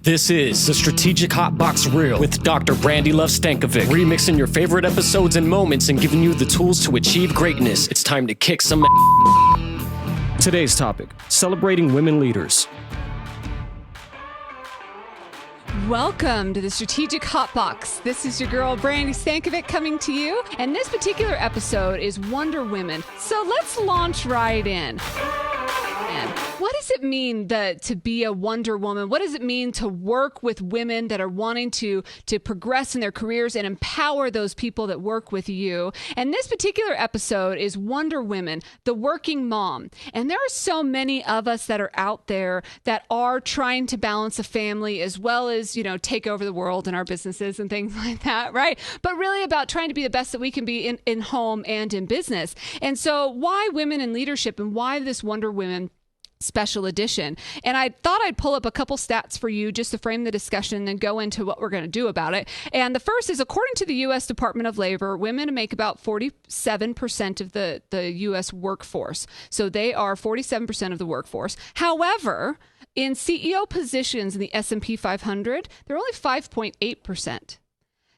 This is the Strategic Hotbox Real with Dr. Brandi Stankovic, remixing your favorite episodes and moments and giving you the tools to achieve greatness. It's time to kick some ass. Today's topic, celebrating women leaders. Welcome to the Strategic Hotbox. This is your girl, Brandi Stankovic, coming to you. And this particular episode is Wonder Women. So let's launch right in. What does it mean to be a Wonder Woman? What does it mean to work with women that are wanting to progress in their careers and empower those people that work with you? And this particular episode is Wonder Women, the working mom. And there are so many of us that are out there that are trying to balance a family as well as, take over the world in our businesses and things like that, right? But really about trying to be the best that we can be in home and in business. And so why women in leadership and why this Wonder Women special edition? And I thought I'd pull up a couple stats for you just to frame the discussion and go into what we're going to do about it. And the first is, according to the U.S. Department of Labor, women make about 47% of the U.S. workforce. So they are 47% of the workforce. However, in CEO positions in the S&P 500, they're only 5.8%.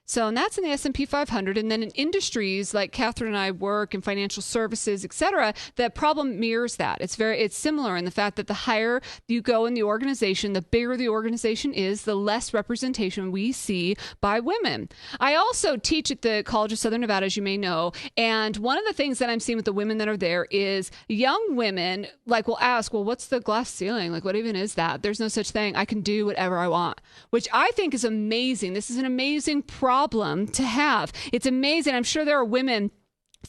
So, and that's in the S&P 500. And then in industries like Kathryn and I work in financial services, et cetera, the problem mirrors that. It's similar in the fact that the higher you go in the organization, the bigger the organization is, the less representation we see by women. I also teach at the College of Southern Nevada, as you may know. And one of the things that I'm seeing with the women that are there is young women will ask, well, what's the glass ceiling? What even is that? There's no such thing. I can do whatever I want, which I think is amazing. This is an amazing problem to have. It's amazing. I'm sure there are women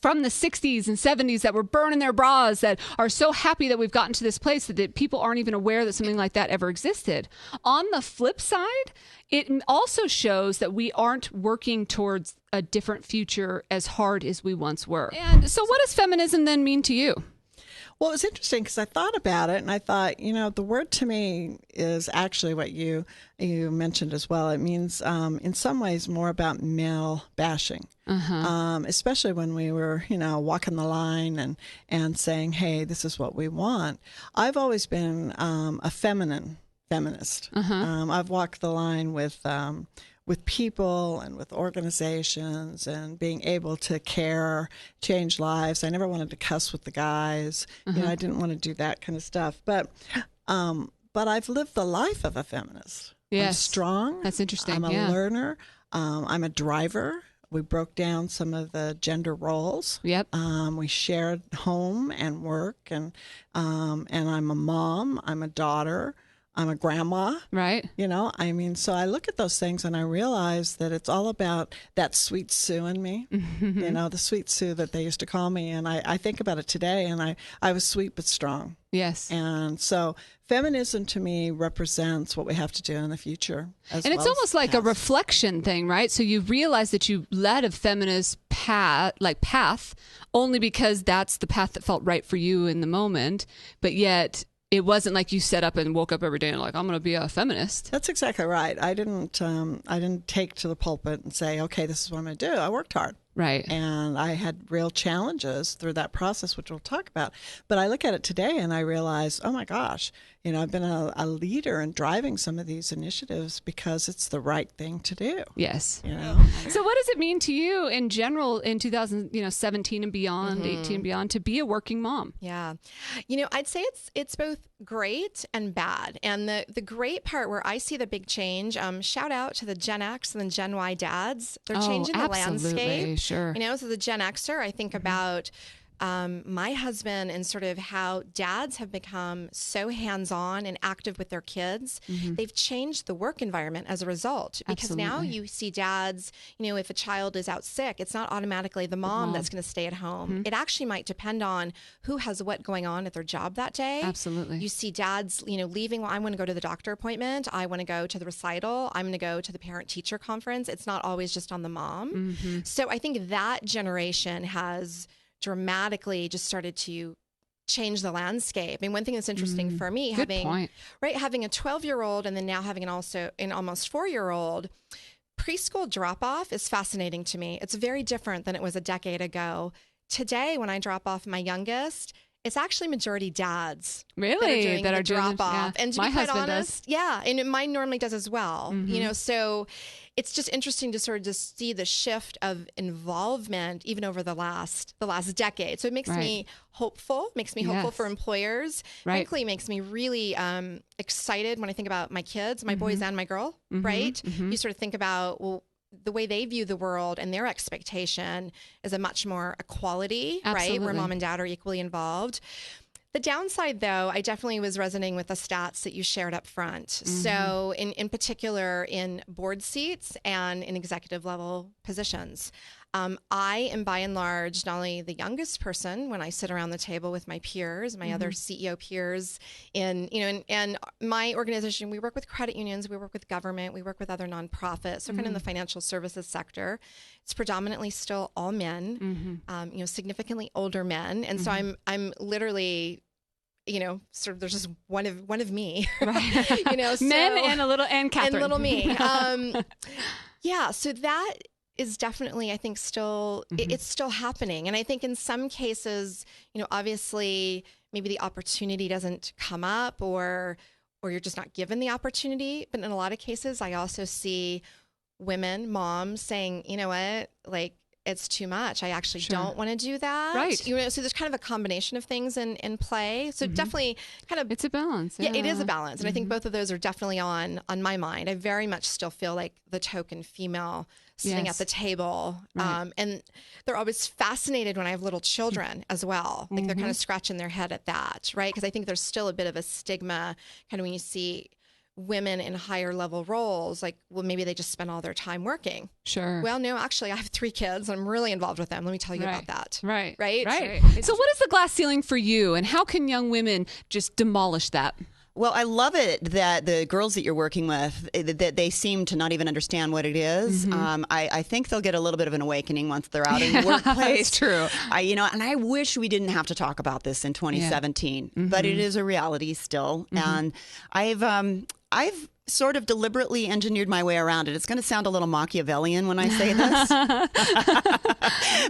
from the 60s and 70s that were burning their bras that are so happy that we've gotten to this place that people aren't even aware that something like that ever existed. On the flip side, it also shows that we aren't working towards a different future as hard as we once were. And so what does feminism then mean to you? Well, it was interesting because I thought about it and I thought, the word to me is actually what you mentioned as well. It means in some ways more about male bashing, especially when we were, walking the line and saying, hey, this is what we want. I've always been a feminist. I've walked the line with people and with organizations and being able to care, change lives. I never wanted to cuss with the guys. I didn't want to do that kind of stuff. But I've lived the life of a feminist. Yes. I'm strong. That's interesting. I'm a learner. I'm a driver. We broke down some of the gender roles. Yep. We shared home and work, and I'm a mom. I'm a daughter. I'm a grandma. Right. So I look at those things and I realize that it's all about that sweet Sue in me, the sweet Sue that they used to call me. And I think about it today, and I was sweet but strong. Yes. And so feminism to me represents what we have to do in the future. And it's almost like a reflection thing, right? So you realize that you led a feminist path only because that's the path that felt right for you in the moment, but yet it wasn't like you set up and woke up every day and I'm going to be a feminist. That's exactly right. I didn't take to the pulpit and say, okay, this is what I'm going to do. I worked hard. Right. And I had real challenges through that process, which we'll talk about. But I look at it today and I realize, oh my gosh, I've been a leader in driving some of these initiatives because it's the right thing to do. Yes. So what does it mean to you in general in 2017 and beyond, 18 and beyond, to be a working mom? Yeah. I'd say it's both great and bad. And the great part where I see the big change, shout out to the Gen X and the Gen Y dads. They're changing the landscape. Sure. So the Gen Xer, I think about my husband and sort of how dads have become so hands-on and active with their kids. They've changed the work environment as a result, because now you see dads, if a child is out sick, it's not automatically the mom that's going to stay at home. It actually might depend on who has what going on at their job that day. Absolutely. You see dads, leaving, well, I want to go to the doctor appointment. I want to go to the recital. I'm going to go to the parent-teacher conference. It's not always just on the mom. So I think that generation has dramatically just started to change the landscape. I mean, one thing that's interesting for me, having a 12-year-old and then now having an almost 4-year-old, preschool drop-off is fascinating to me. It's very different than it was a decade ago. Today, when I drop off my youngest, It's actually majority dads Really? that are doing the drop off. Yeah. And to My be quite husband honest, does. yeah, and mine normally does as well. So it's just interesting to sort of just see the shift of involvement even over the last decade. So it makes me hopeful, hopeful for employers. Frankly, makes me really excited when I think about my kids, my boys and my girl, right? You sort of think about, well, the way they view the world and their expectation is a much more equality, right? Where mom and dad are equally involved. The downside, though, I definitely was resonating with the stats that you shared up front. So in particular, in board seats and in executive level positions, I am by and large not only the youngest person when I sit around the table with my peers, my other CEO peers in my organization. We work with credit unions, we work with government, we work with other nonprofits. So kind of in the financial services sector, it's predominantly still all men, significantly older men. And so I'm literally, sort of there's just one of me, Right. so, Men and Kathryn. and little me. Yeah. So that is definitely, I think, still, it's still happening. And I think in some cases, obviously maybe the opportunity doesn't come up or you're just not given the opportunity. But in a lot of cases, I also see women, moms saying, you know what, like, it's too much. I actually don't want to do that. Right. So there's kind of a combination of things in play. So definitely kind of, It's a balance. yeah, it is a balance. And I think both of those are definitely on my mind. I very much still feel like the token female sitting at the table. Right. And they're always fascinated when I have little children as well. Like they're kind of scratching their head at that, right? Because I think there's still a bit of a stigma kind of when you see women in higher level roles, like, well, maybe they just spend all their time working. Sure. Well, no, actually I have 3 kids. I'm really involved with them. Let me tell you about that. Right. Right. So what is the glass ceiling for you, and how can young women just demolish that? Well, I love it that the girls that you're working with, that they seem to not even understand what it is. I think they'll get a little bit of an awakening once they're out in the workplace. That's true. And I wish we didn't have to talk about this in 2017, but it is a reality still. And I've sort of deliberately engineered my way around it. It's going to sound a little Machiavellian when I say this.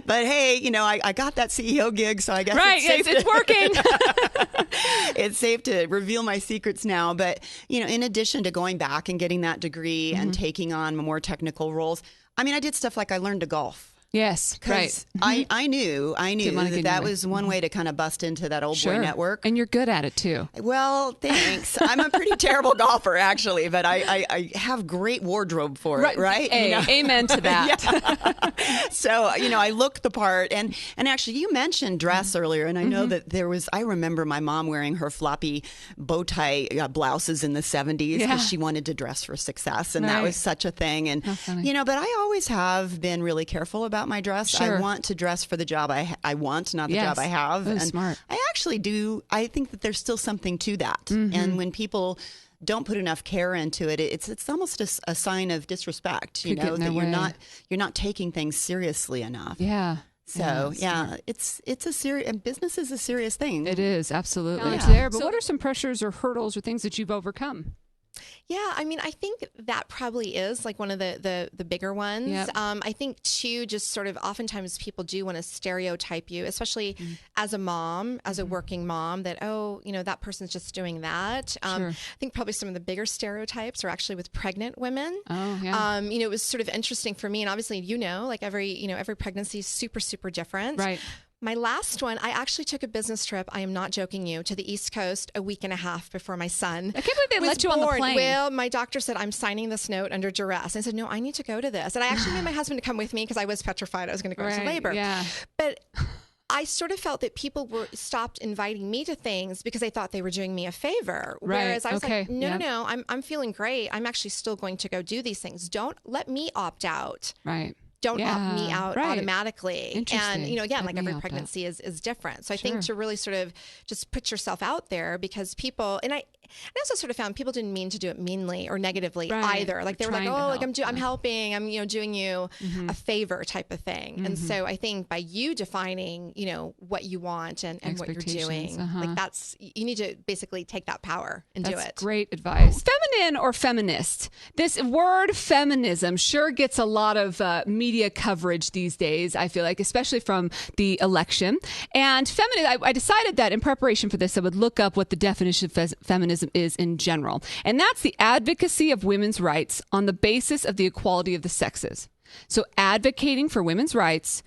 But hey, I got that CEO gig, so I guess it's working. It's safe to reveal my secrets now. But, in addition to going back and getting that degree and taking on more technical roles, I did stuff like I learned to golf. Yes, right. I knew that was one way to kind of bust into that old boy network. And you're good at it too. Well, thanks. I'm a pretty terrible golfer, actually, but I have great wardrobe for it, right? Amen to that. So, I look the part. And actually, you mentioned dress earlier, and I know that I remember my mom wearing her floppy bow tie blouses in the 70s because she wanted to dress for success, and that was such a thing. And, but I always have been really careful about my dress. Sure. I want to dress for the job I want, not the job I have. Oh, and smart. I actually do. I think that there's still something to that. And when people don't put enough care into it, it's almost a sign of disrespect, that you're not taking things seriously enough. Yeah. So it's a serious, and business is a serious thing. It is, absolutely. It's Yeah. there. But what are some pressures or hurdles or things that you've overcome? Yeah, I think that probably is like one of the bigger ones. Yep. I think too, just sort of oftentimes people do want to stereotype you, especially as a mom, as a working mom, that, that person's just doing that. I think probably some of the bigger stereotypes are actually with pregnant women. Oh, yeah. It was sort of interesting for me, and obviously, like every pregnancy is super, super different. Right. My last one, I actually took a business trip, I am not joking you, to the East Coast a week and a half before my son I can't believe they was let you on the born. plane. Well, my doctor said, I'm signing this note under duress. I said, no, I need to go to this. And I actually made my husband to come with me because I was petrified I was going to go to labor. Yeah. But I sort of felt that people stopped inviting me to things because they thought they were doing me a favor. Right. Whereas I was Okay. like, no, I'm feeling great. I'm actually still going to go do these things. Don't let me opt out. Right. Don't opt me out automatically. Interesting. And, again, Let like me every opt pregnancy is different. So I think to really sort of just put yourself out there, because people, and I also sort of found people didn't mean to do it meanly or negatively Right. either. Like they were like, Trying to oh, like help. I'm helping, I'm, doing you a favor type of thing. And so I think by you defining, what you want and what you're doing, like you need to basically take that power and do it. That's great advice. Feminine or feminist? This word feminism sure gets a lot of media coverage these days, I feel like, especially from the election. And I decided that in preparation for this, I would look up what the definition of feminism is in general. And that's the advocacy of women's rights on the basis of the equality of the sexes. So advocating for women's rights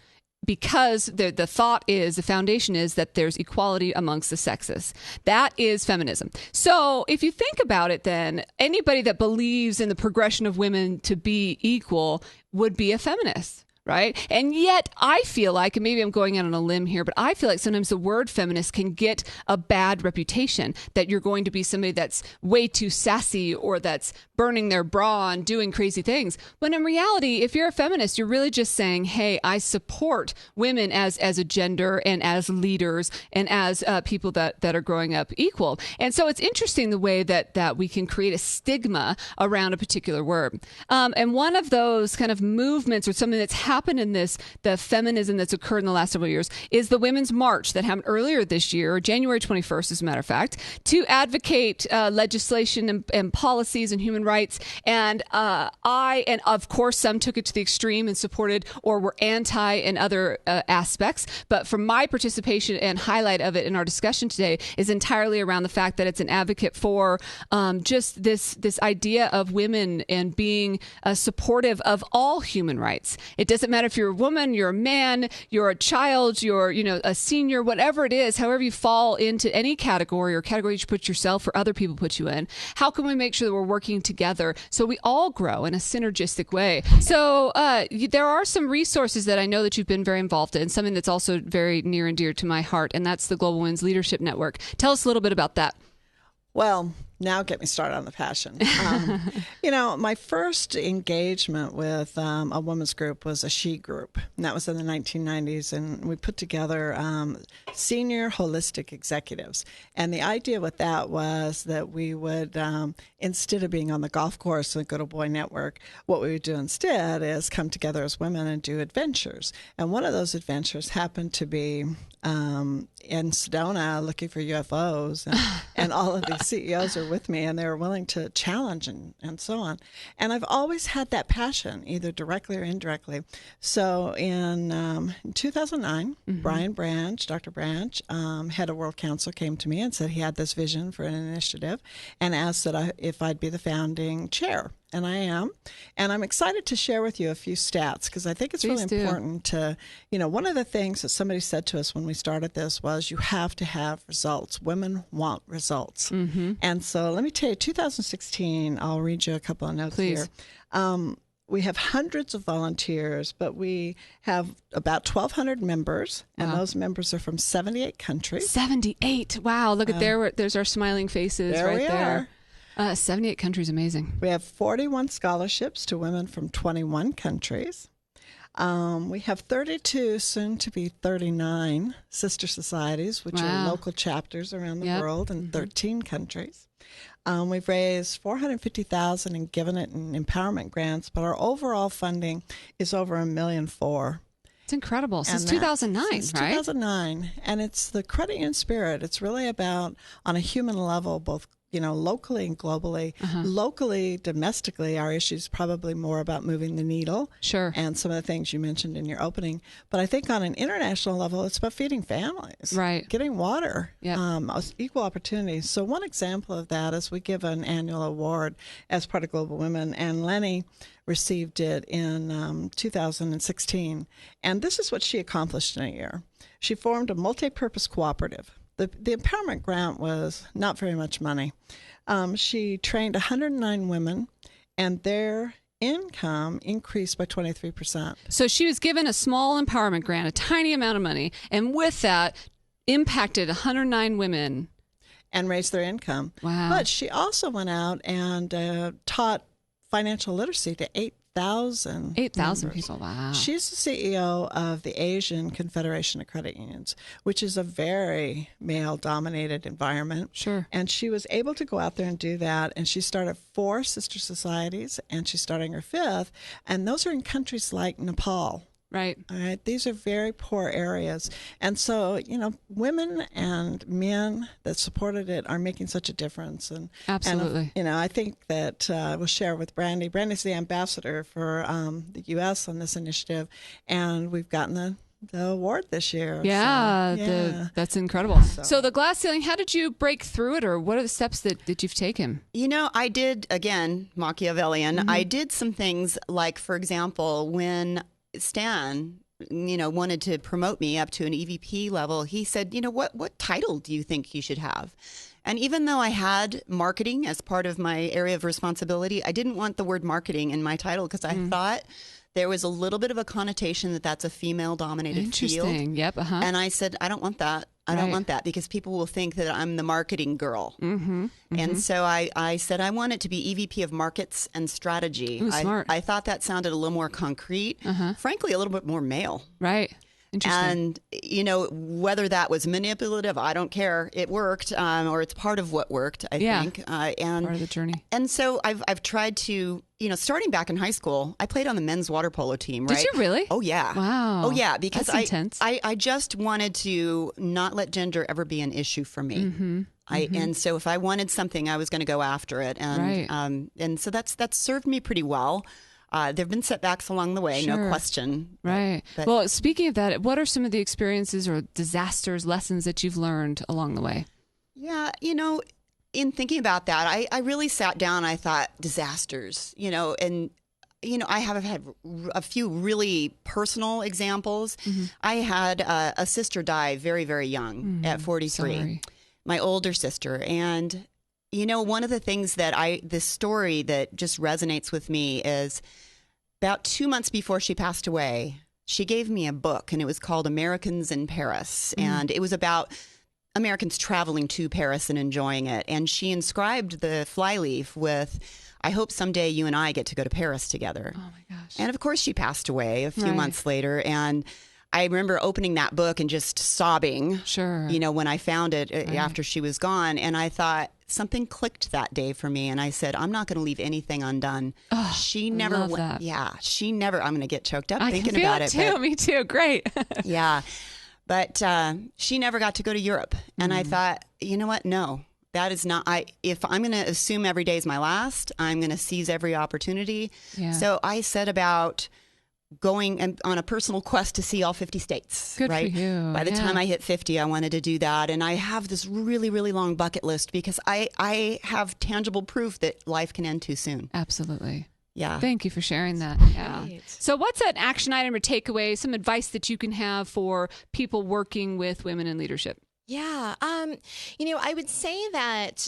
because the foundation is that there's equality amongst the sexes. That is feminism. So if you think about it, then anybody that believes in the progression of women to be equal would be a feminist. Right. And yet I feel like, and maybe I'm going out on a limb here, but I feel like sometimes the word feminist can get a bad reputation, that you're going to be somebody that's way too sassy or that's burning their bra and doing crazy things. When in reality, if you're a feminist, you're really just saying, hey, I support women as a gender and as leaders and as people that are growing up equal. And so it's interesting the way that we can create a stigma around a particular word. And one of those kind of movements or something that's happened in the feminism that's occurred in the last several years is the Women's March that happened earlier this year, January 21st, as a matter of fact, to advocate legislation and policies and human rights. And and of course, some took it to the extreme and supported or were anti in other aspects. But from my participation and highlight of it in our discussion today is entirely around the fact that it's an advocate for just this idea of women and being supportive of all human rights. It doesn't matter if you're a woman, you're a man, you're a child, you're a senior, whatever it is, however you fall into any category or category you put yourself or other people put you in. How can we make sure that we're working together so we all grow in a synergistic way? So there are some resources that I know that you've been very involved in, something that's also very near and dear to my heart, and that's the Global Women's Leadership Network. Tell us a little bit about that. Well, now get me started on the passion. My first engagement with a women's group was a she group, and that was in the 1990s, and we put together senior holistic executives. And the idea with that was that we would, instead of being on the golf course and go to Boy Network, what we would do instead is come together as women and do adventures. And one of those adventures happened to be in Sedona looking for UFOs, and all of these CEOs are with me, and they were willing to challenge and so on. And I've always had that passion, either directly or indirectly. So in 2009, Brian Branch, Dr. Branch, head of World Council, came to me and said he had this vision for an initiative and asked that if I'd be the founding chair. And I am. And I'm excited to share with you a few stats because I think it's really important to, one of the things that somebody said to us when we started this was you have to have results. Women want results. And so let me tell you, 2016, I'll read you a couple of notes here. We have hundreds of volunteers, but we have about 1,200 members, and those members are from 78 countries. 78. Wow. Look at there's our smiling faces right there. 78 countries, amazing. We have 41 scholarships to women from 21 countries. We have 32, soon to be 39 sister societies, which are local chapters around the world in 13 countries. We've raised $450,000 and given it in empowerment grants, but our overall funding is over $1.4 million. It's incredible. Since 2009, since right? 2009. And it's the credit union spirit. It's really about, on a human level, both locally and globally. Locally, domestically, our issue is probably more about moving the needle. Sure. And some of the things you mentioned in your opening. But I think on an international level, it's about feeding families. Right. Getting water. Equal opportunities. So one example of that is we give an annual award as part of Global Women. And Lenny received it in 2016. And this is what she accomplished in a year. She formed a multi-purpose cooperative. The empowerment grant was not very much money. She trained 109 women, and their income increased by 23%. So she was given a small empowerment grant, a tiny amount of money, and with that, impacted 109 women. And raised their income. Wow. But she also went out and taught financial literacy to 8,000. 8,000 people. Wow. She's the CEO of the Asian Confederation of Credit Unions, which is a very male-dominated environment. Sure. And she was able to go out there and do that. And she started 4 sister societies, and she's starting her 5th. And those are in countries like Nepal. Right. All right. These are very poor areas. And so, women and men that supported it are making such a difference. And Absolutely. And, I think that we'll share with Brandi. Brandi's the ambassador for the U.S. on this initiative. And we've gotten the award this year. Yeah, So, that's incredible. So the glass ceiling, how did you break through it, or what are the steps that you've taken? I did, again, Machiavellian. I did some things like, for example, when Stan, wanted to promote me up to an EVP level, he said, what title do you think you should have? And even though I had marketing as part of my area of responsibility, I didn't want the word marketing in my title because I thought there was a little bit of a connotation that that's a female-dominated field. Interesting. Yep. Uh-huh. And I said, I don't want that. I don't want that because people will think that I'm the marketing girl. And so I said, I want it to be EVP of Markets and Strategy. Ooh, smart. I thought that sounded a little more concrete, frankly, a little bit more male. Right. Interesting. And, whether that was manipulative, I don't care. It worked, or it's part of what worked, I think. And part of the journey. And so I've tried to, starting back in high school, I played on the men's water polo team, right? Did you really? Oh, yeah. Wow. Oh, yeah, because That's intense. I just wanted to not let gender ever be an issue for me. And so if I wanted something, I was going to go after it. And and so that's served me pretty well. There have been setbacks along the way, no question. Right. But, well, speaking of that, what are some of the experiences or disasters, lessons that you've learned along the way? Yeah, in thinking about that, I really sat down. I thought disasters, and I have had a few really personal examples. I had a sister die very, very young at 43. Sorry. My older sister, and one of the things that this story that just resonates with me is about 2 months before she passed away, she gave me a book, and it was called Americans in Paris. And it was about Americans traveling to Paris and enjoying it. And she inscribed the flyleaf with, I hope someday you and I get to go to Paris together. Oh my gosh. And of course she passed away a few months later. And I remember opening that book and just sobbing, Sure. when I found it after she was gone. And I thought something clicked that day for me. And I said, I'm not going to leave anything undone. Oh, she never love went. that. Yeah, she never. I'm going to get choked up I thinking can feel about it it. too. Me too. Great. Yeah. But she never got to go to Europe. And I thought, you know what? No, that is not. If I'm going to assume every day is my last, I'm going to seize every opportunity. Yeah. So I set about going on a personal quest to see all 50 states. Good right? for you. By the time I hit 50, I wanted to do that. And I have this really, really long bucket list because I have tangible proof that life can end too soon. Absolutely. Yeah. Thank you for sharing that. Yeah. Right. So what's an action item or takeaway, some advice that you can have for people working with women in leadership? Yeah. I would say that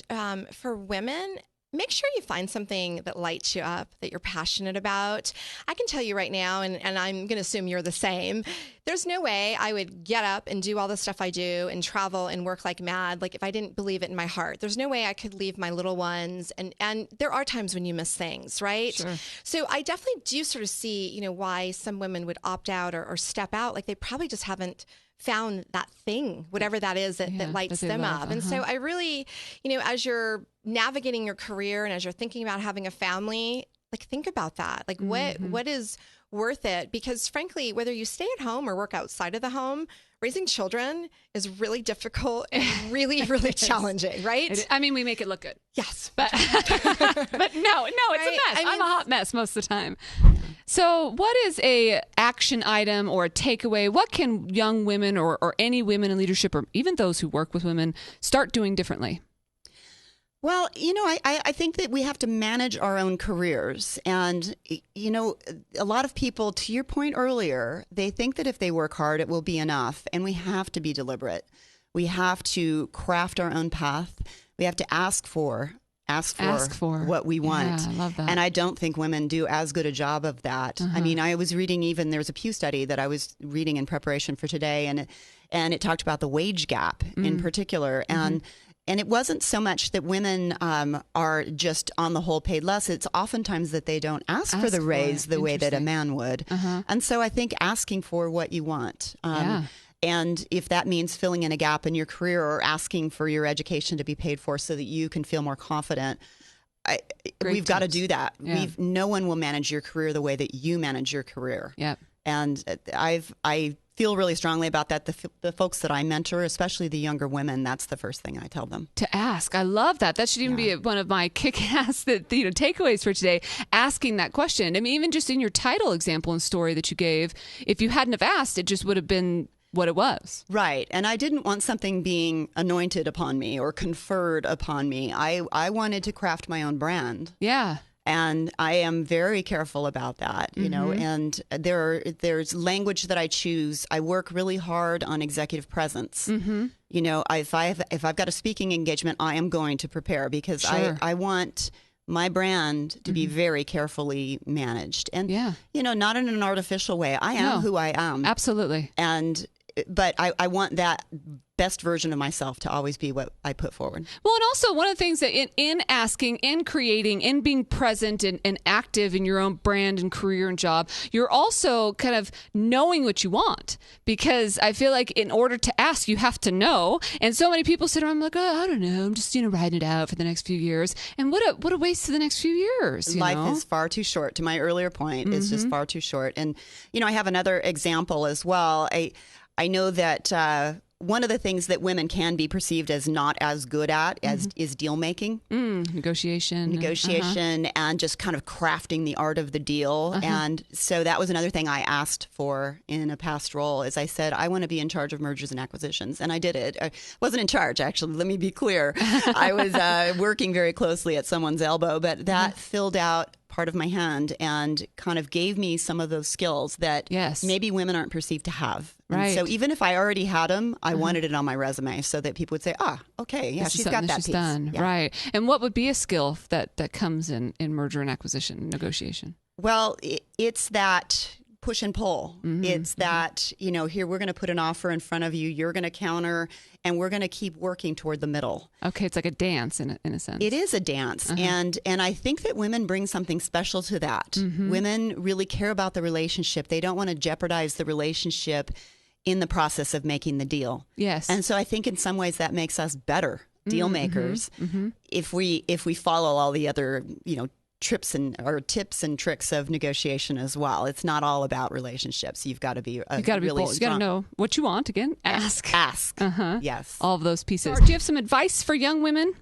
for women, make sure you find something that lights you up, that you're passionate about. I can tell you right now, and I'm going to assume you're the same, there's no way I would get up and do all the stuff I do and travel and work like mad, like if I didn't believe it in my heart. There's no way I could leave my little ones. And there are times when you miss things, right? Sure. So I definitely do sort of see, why some women would opt out or step out. Like they probably just haven't found that thing, whatever that is that lights that they them love. up. And so I really, as you're navigating your career and as you're thinking about having a family, like think about that. Like what is worth it? Because frankly, whether you stay at home or work outside of the home, raising children is really difficult and really, really challenging, right? I mean, we make it look good. Yes. But no, it's Right? a mess. I mean, I'm a hot mess most of the time. So what is a action item or a takeaway? What can young women or any women in leadership or even those who work with women start doing differently? Well, I think that we have to manage our own careers. And, a lot of people, to your point earlier, they think that if they work hard, it will be enough. And we have to be deliberate. We have to craft our own path. We have to ask for what we want. Yeah, I love that. And I don't think women do as good a job of that. I mean, I was reading there was a Pew study that I was reading in preparation for today, and it talked about the wage gap in particular. And and it wasn't so much that women are just on the whole paid less. It's oftentimes that they don't ask for the raise the way that a man would. And so I think asking for what you want. And if that means filling in a gap in your career or asking for your education to be paid for so that you can feel more confident, we've got to do that. No one will manage your career the way that you manage your career. And I feel really strongly about that. The folks that I mentor, especially the younger women, that's the first thing I tell them. To ask. I love that. That should even be one of my kick-ass takeaways for today, asking that question. I mean, even just in your title example and story that you gave, if you hadn't have asked, it just would have been what it was. Right. And I didn't want something being anointed upon me or conferred upon me. I wanted to craft my own brand. Yeah. And I am very careful about that, you know, and there's language that I choose. I work really hard on executive presence. You know, if I've got a speaking engagement, I am going to prepare because I want my brand to be very carefully managed. And, you know, not in an artificial way. I am who I am. Absolutely. But I want that best version of myself to always be what I put forward. Well, and also one of the things that in asking, in creating, in being present and active in your own brand and career and job, you're also kind of knowing what you want. Because I feel like in order to ask, you have to know. And so many people sit around like, oh, I don't know, I'm just, writing it out for the next few years. And what a waste of the next few years. Life is far too short. To my earlier point, it's just far too short. And, you know, I have another example as well. I know that one of the things that women can be perceived as not as good at is deal making, negotiation, and just kind of crafting the art of the deal. And so that was another thing I asked for in a past role. Is I said I want to be in charge of mergers and acquisitions, and I did it. I wasn't in charge, actually. Let me be clear. I was working very closely at someone's elbow, but that filled out part of my hand and kind of gave me some of those skills that maybe women aren't perceived to have. Right. And so even if I already had them, I wanted it on my resume so that people would say, okay, yeah, she's got that piece. Done. Yeah. Right. And what would be a skill that comes in merger and acquisition negotiation? Well, it's that push and pull. It's that, here, we're going to put an offer in front of you. You're going to counter, and we're going to keep working toward the middle. Okay. It's like a dance in a sense. It is a dance. And I think that women bring something special to that. Women really care about the relationship. They don't want to jeopardize the relationship in the process of making the deal. Yes. And so I think in some ways that makes us better deal makers if we follow all the other, tips and tricks of negotiation as well. It's not all about relationships. You've got to be really bold. You got to know what you want. Again, ask. Yes. All of those pieces. Do you have some advice for young women?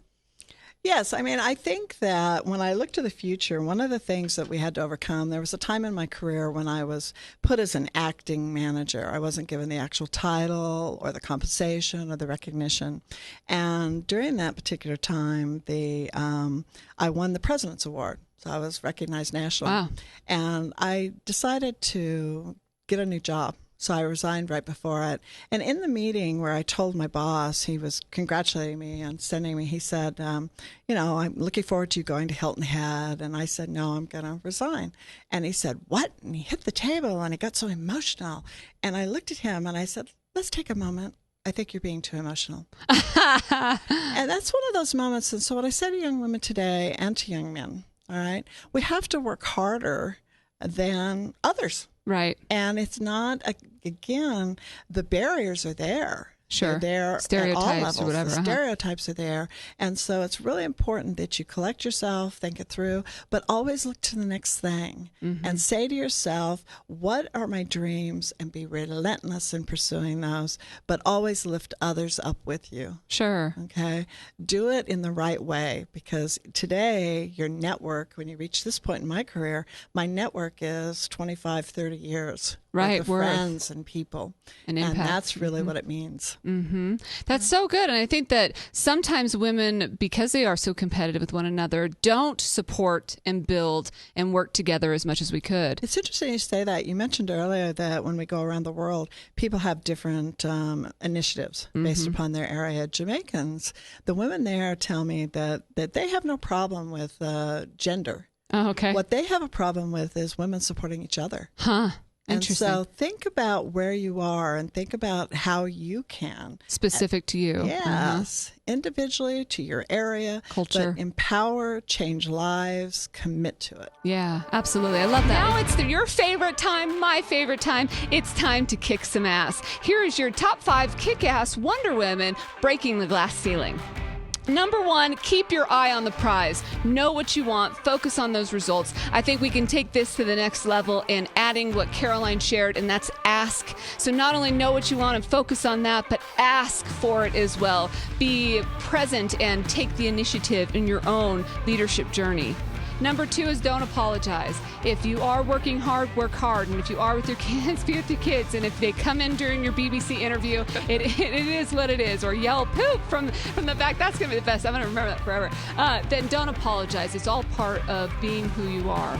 Yes. I mean, I think that when I look to the future, one of the things that we had to overcome, there was a time in my career when I was put as an acting manager. I wasn't given the actual title or the compensation or the recognition. And during that particular time, I won the President's Award. So I was recognized nationally. Wow. And I decided to get a new job. So I resigned right before it. And in the meeting where I told my boss, he was congratulating me and sending me, he said, I'm looking forward to you going to Hilton Head. And I said, no, I'm going to resign. And he said, what? And he hit the table and he got so emotional. And I looked at him and I said, let's take a moment. I think you're being too emotional. And that's one of those moments. And so what I say to young women today and to young men, all right, we have to work harder than others. Right. And it's not, again, the barriers are there. Sure. They're there stereotypes at all levels. Or whatever. The stereotypes are there. And so it's really important that you collect yourself, think it through, but always look to the next thing and say to yourself, what are my dreams? And be relentless in pursuing those, but always lift others up with you. Sure. Okay. Do it in the right way, because today your network, when you reach this point in my career, my network is 25, 30 years. Right. With friends and people. And impact. And that's really what it means. That's so good. And I think that sometimes women, because they are so competitive with one another, don't support and build and work together as much as we could. It's interesting you say that. You mentioned earlier that when we go around the world, people have different initiatives based upon their area. Jamaicans, the women there tell me that they have no problem with gender. Oh, okay. What they have a problem with is women supporting each other. Huh. And Interesting. so think about where you are and think about how you can. Specific to you. Yes, individually to your area. Culture. But empower, change lives, commit to it. Yeah, absolutely. I love that. Now it's your favorite time, my favorite time. It's time to kick some ass. Here is your top 5 kick-ass Wonder Women breaking the glass ceiling. Number 1, keep your eye on the prize. Know what you want. Focus on those results. I think we can take this to the next level in adding what Caroline shared, and that's ask. So not only know what you want and focus on that, but ask for it as well. Be present and take the initiative in your own leadership journey. Number 2 is don't apologize. If you are working hard, work hard. And if you are with your kids, be with your kids. And if they come in during your BBC interview, it is what it is. Or yell poop from the back. That's going to be the best. I'm going to remember that forever. Then don't apologize. It's all part of being who you are.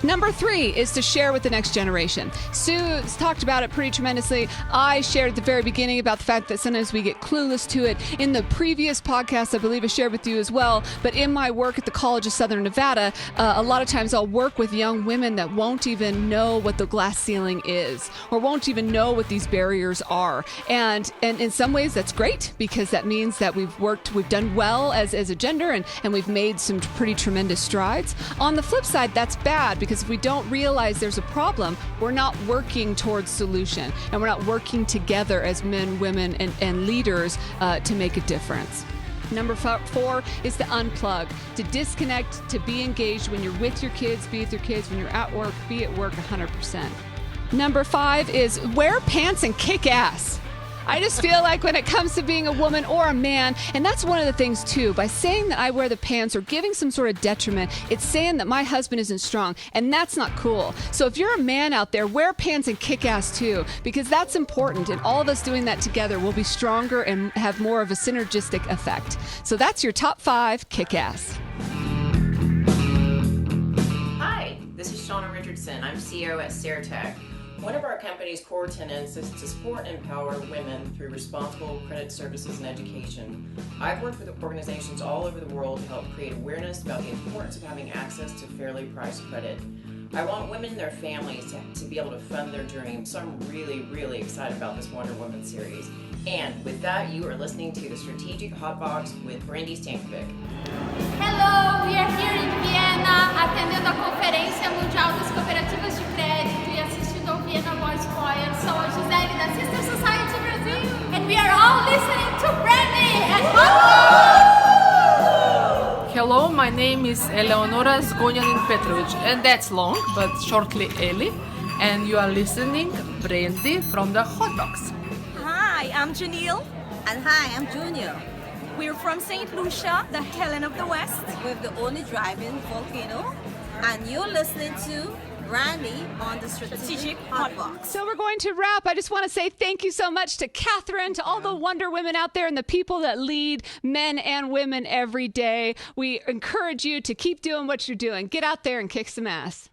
Number 3 is to share with the next generation. Sue's talked about it pretty tremendously. I shared at the very beginning about the fact that sometimes we get clueless to it. In the previous podcast, I believe I shared with you as well, but in my work at the College of Southern Nevada, a lot of times I'll work with young women that won't even know what the glass ceiling is or won't even know what these barriers are. And in some ways that's great because that means that we've done well as a gender and we've made some pretty tremendous strides. On the flip side, that's bad because if we don't realize there's a problem, we're not working towards solution and we're not working together as men, women, and leaders to make a difference. Number 4 is to unplug, to disconnect, to be engaged when you're with your kids, be with your kids, when you're at work, be at work 100%. Number 5 is wear pants and kick ass. I just feel like when it comes to being a woman or a man, and that's one of the things too, by saying that I wear the pants or giving some sort of detriment, it's saying that my husband isn't strong, and that's not cool. So if you're a man out there, wear pants and kick ass too, because that's important, and all of us doing that together will be stronger and have more of a synergistic effect. So that's your top 5 kick ass. Hi, this is Shauna Richardson. I'm CEO at Ceratech. One of our company's core tenets is to support and empower women through responsible credit services and education. I've worked with organizations all over the world to help create awareness about the importance of having access to fairly priced credit. I want women and their families to be able to fund their dreams, so I'm really, really excited about this Wonder Woman series. And with that, you are listening to the Strategic Hotbox with Brandi Stankovic. Hello, we are here in Vienna, atendendo a Conferência Mundial das Cooperativas de Crédito e assistindo ao Vienna Voice Choir. Sou a Gisele da Sister Society Brazil, and we are all listening to Brandi at Hotbox! Hello, my name is Eleonora Zgonjanin Petrovic, and that's long, but shortly Eli, and you are listening Brandi from the Hotbox. Hi, I'm Janelle. And hi, I'm Junior. We're from St. Lucia, the Helen of the West. We're the only drive-in volcano. And you're listening to Brandi on the Strategic Hotbox. So we're going to wrap. I just want to say thank you so much to Kathryn, to all the Wonder Women out there and the people that lead men and women every day. We encourage you to keep doing what you're doing. Get out there and kick some ass.